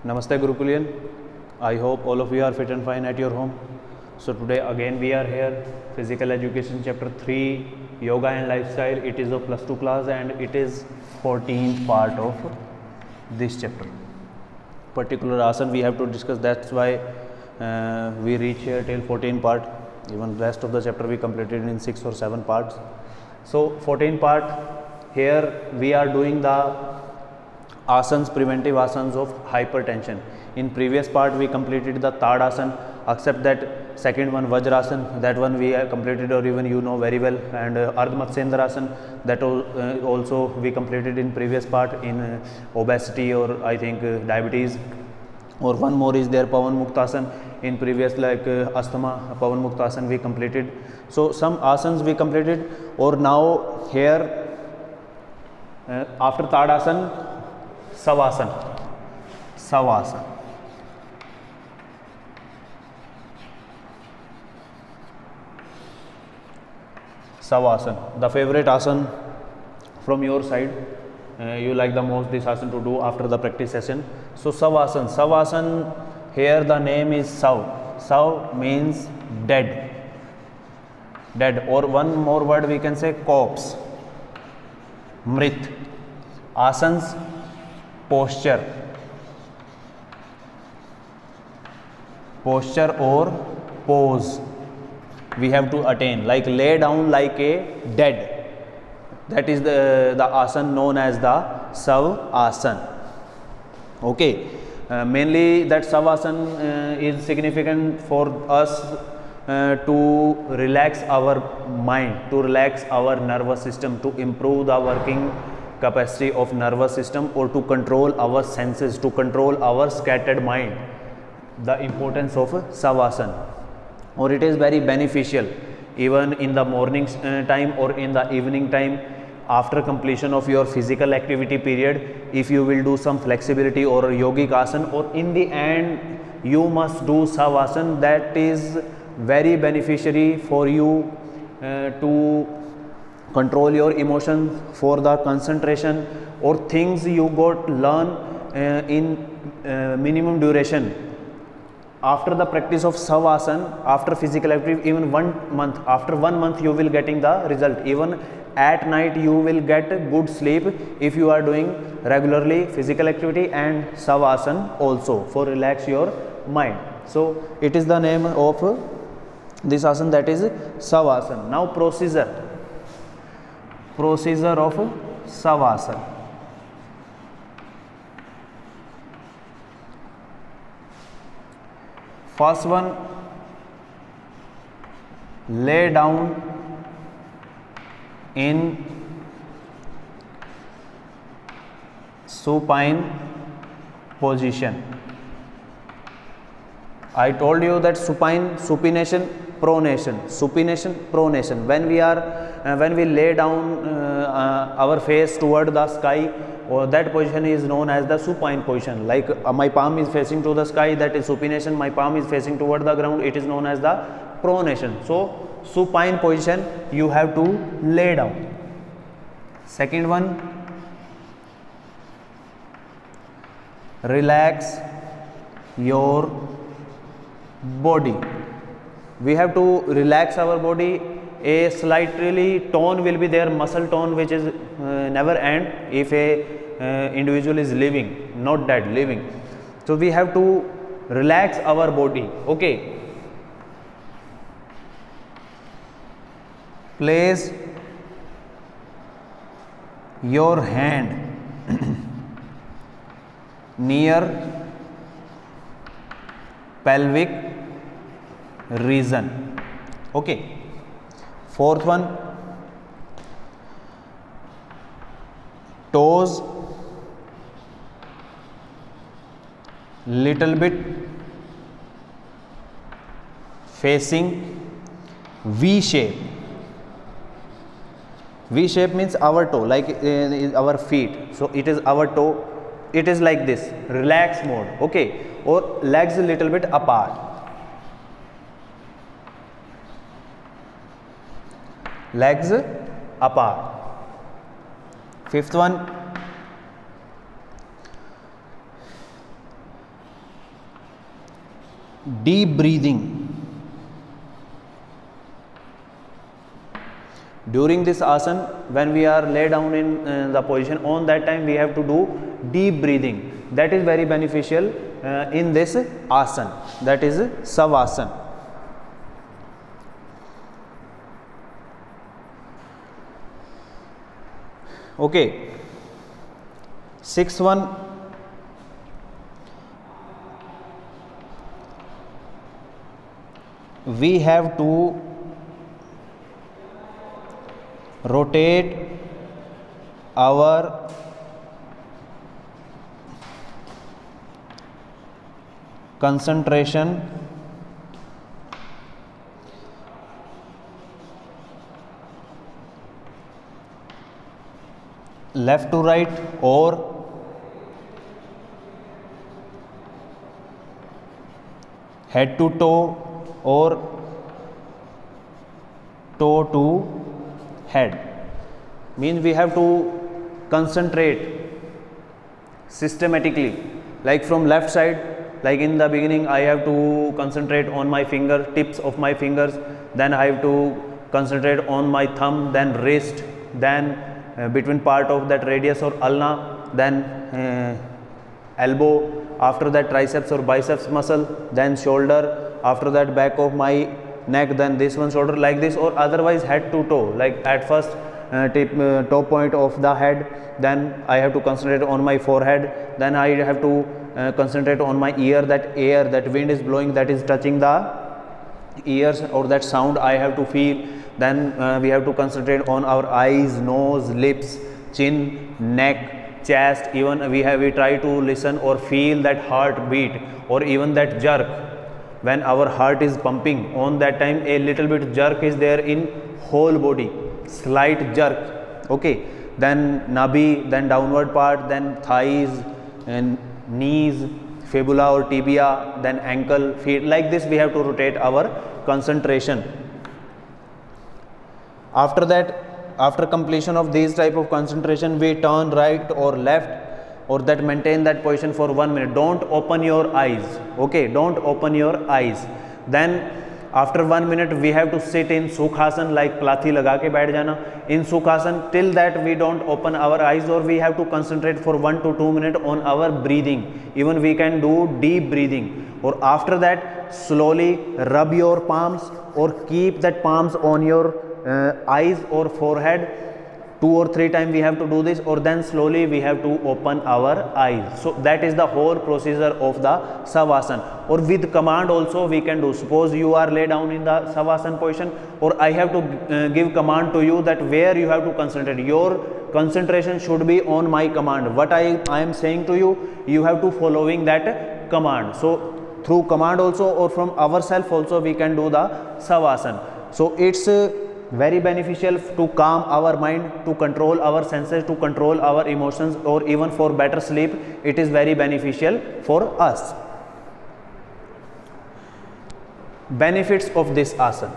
Namaste Gurukulian. I hope all of you are fit and fine at your home. So today again we are here, Physical Education Chapter 3, Yoga and Lifestyle. It is a plus 2 class and it is 14th part of this chapter. Particular asana we have to discuss, that's why we reach here till 14 part. Even rest of the chapter we completed in 6 or 7 parts. So 14 part, here we are doing the asanas, preventive asanas of hypertension. In previous part we completed the Tadasana, except that second one Vajrasana, that one we have completed or even you know very well, and Ardha Matsyendrasana, that also we completed in previous part in obesity or I think diabetes. Or one more is there Pavan Muktasana, in previous like asthma Pavan Muktasana we completed. So some asanas we completed, or now here after Tadasana Savasana. Savasana. Savasana, the favorite asana from your side. You like the most this asana to do after the practice session. So Savasana. Savasana, here the name is Sav. Sav means dead. Dead, or one more word we can say corpse. Mrit. Asanas, posture. Posture or pose we have to attain, like lay down like a dead. That is the asana known as the Sav asana. Okay, mainly that Savasana is significant for us to relax our mind, to relax our nervous system, to improve the working capacity of nervous system, or to control our senses, to control our scattered mind. The importance of Savasana, or it is very beneficial even in the morning time or in the evening time. After completion of your physical activity period, if you will do some flexibility or yogic asana, or in the end you must do Savasana, that is very beneficiary for you to control your emotions, for the concentration or things you got learn in minimum duration. After the practice of Savasana, after physical activity, even 1 month, after 1 month you will getting the result. Even at night you will get good sleep if you are doing regularly physical activity and Savasana also, for relax your mind. So it is the name of this asana, that is Savasana. Now procedure of Savasana. First one, lay down in supine position. I told you that supination, pronation, supination, pronation. When we lay down our face toward the sky, or that position is known as the supine position. Like my palm is facing to the sky, that is supination. My palm is facing toward the ground, it is known as the pronation. So supine position you have to lay down. Second one, relax your body. We have to relax our body. A slightly tone will be there, muscle tone, which is never end if a individual is living, not dead, living. So we have to relax our body. Okay, place your hand near pelvic region. Okay. Fourth one, toes little bit facing V shape. V shape means our toe, like our feet. So it is our toe, it is like this, relax mode. Okay, or legs a little bit apart. Legs apart. Fifth one, deep breathing. During this asana, when we are lay down in the position, on that time we have to do deep breathing. That is very beneficial in this asana, that is savasana. Okay, sixth one, we have to rotate our concentration left to right or head to toe or toe to head. Means we have to concentrate systematically, like from left side, like in the beginning I have to concentrate on my finger, tips of my fingers, then I have to concentrate on my thumb, then wrist, then between part of that radius or ulna, then elbow, after that triceps or biceps muscle, then shoulder, after that back of my neck, then this one shoulder, like this, or otherwise head to toe, like at first top point of the head, then I have to concentrate on my forehead, then I have to concentrate on my ear, that air, that wind is blowing, that is touching the ears, or that sound I have to feel. Then we have to concentrate on our eyes, nose, lips, chin, neck, chest, even we try to listen or feel that heartbeat, or even that jerk. When our heart is pumping, on that time a little bit jerk is there in whole body, slight jerk. Okay, then nabi, then downward part, then thighs and knees, fibula or tibia, then ankle, feet, like this we have to rotate our concentration. After that, after completion of these type of concentration, we turn right or left, or that maintain that position for 1 minute. Don't open your eyes. Okay, don't open your eyes. Then after 1 minute we have to sit in sukhasana, like plathi laga ke baith jana in sukhasana. Till that we don't open our eyes, or we have to concentrate for 1 to 2 minutes on our breathing. Even we can do deep breathing, or after that slowly rub your palms, or keep that palms on your eyes or forehead. 2 or 3 times we have to do this, or then slowly we have to open our eyes. So that is the whole procedure of the savasana. Or with command also we can do. Suppose you are lay down in the savasana position, or I have to give command to you that where you have to concentrate. Your concentration should be on my command. What I am saying to you, you have to following that command. So through command also, or from ourselves also, we can do the savasana. So it's very beneficial to calm our mind, to control our senses, to control our emotions, or even for better sleep. It is very beneficial for us. Benefits of this asana.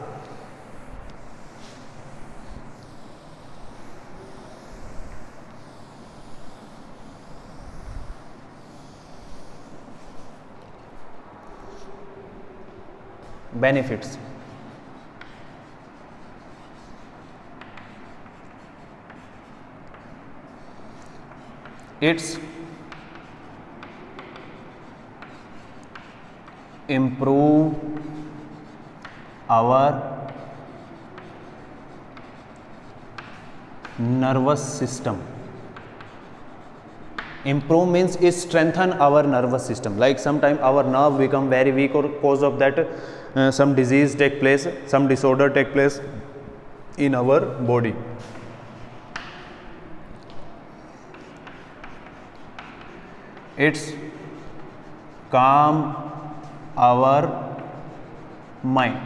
Benefits. It's improve our nervous system. Improve means it strengthen our nervous system. Like sometimes our nerve become very weak, or cause of that some disease take place, some disorder take place in our body. It's calm our mind.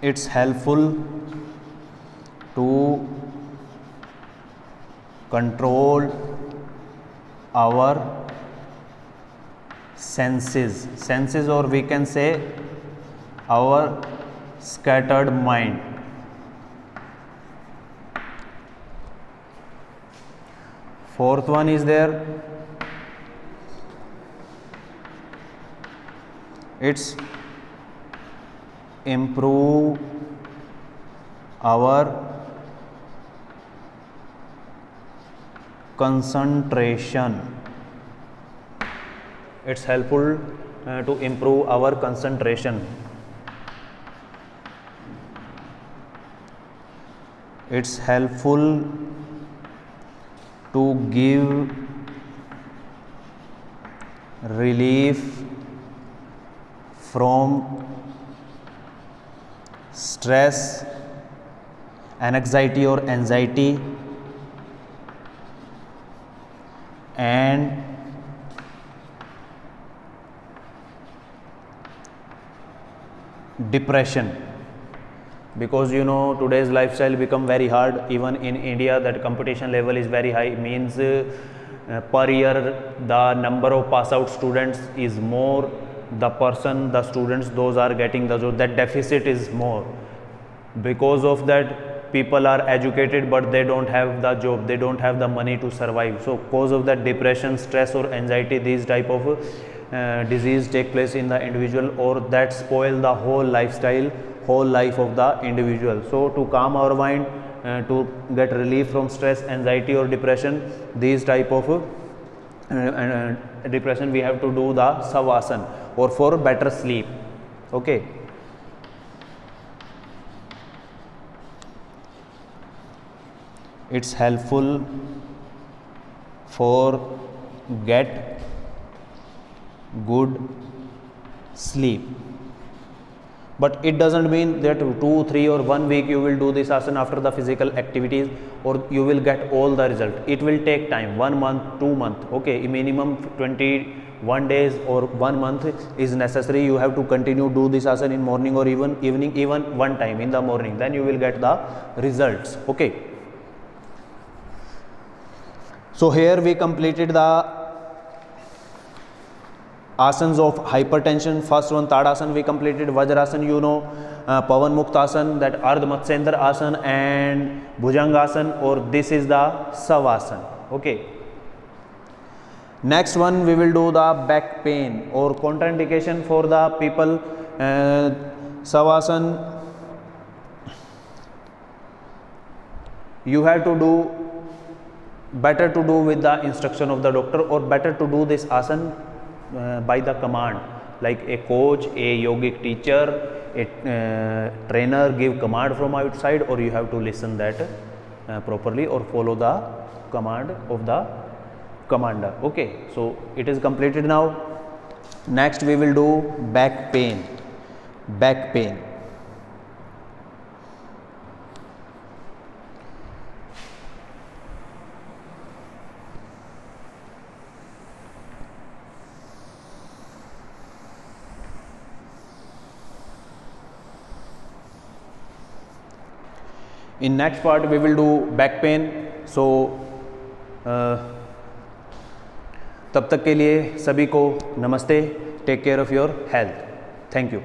It's helpful to control our senses, or we can say our scattered mind. Fourth one is there, it's improve our concentration. It's helpful to improve our concentration. It's helpful to give relief from stress, anxiety or anxiety, and depression. Because you know today's lifestyle become very hard. Even in India, that competition level is very high. Means per year the number of pass out students is more, the students those are getting the job, that deficit is more. Because of that, people are educated but they don't have the job, they don't have the money to survive. So cause of that, depression, stress or anxiety, these type of disease take place in the individual, or that spoil the whole lifestyle, whole life of the individual. So to calm our mind, to get relief from stress, anxiety or depression, these type of depression, we have to do the savasana, or for better sleep. Okay. It's helpful for get good sleep. But it doesn't mean that 2, 3 or 1 week you will do this asana after the physical activities, or you will get all the result. It will take time, 1 month, 2 months. Okay, minimum 21 days or 1 month is necessary. You have to continue do this asana in morning or even evening, even one time in the morning. Then you will get the results. Okay. So here we completed the asanas of hypertension. First one, Tadasana, we completed. Vajrasana, you know, Pavan Muktasana, that Ardha Matsendra Asana, and Bhujangasana, or this is the Savasana. Okay. Next one, we will do the back pain or contraindication for the people. Savasana, you have to do, better to do with the instruction of the doctor, or better to do this asana by the command, like a coach, a yogic teacher, a trainer give command from outside, or you have to listen that properly or follow the command of the commander. Okay, so it is completed now. Next we will do back pain. Back pain. In next part we will do back pain. So तब तक के लिए सभी को नमस्ते. Take care of your health. Thank you.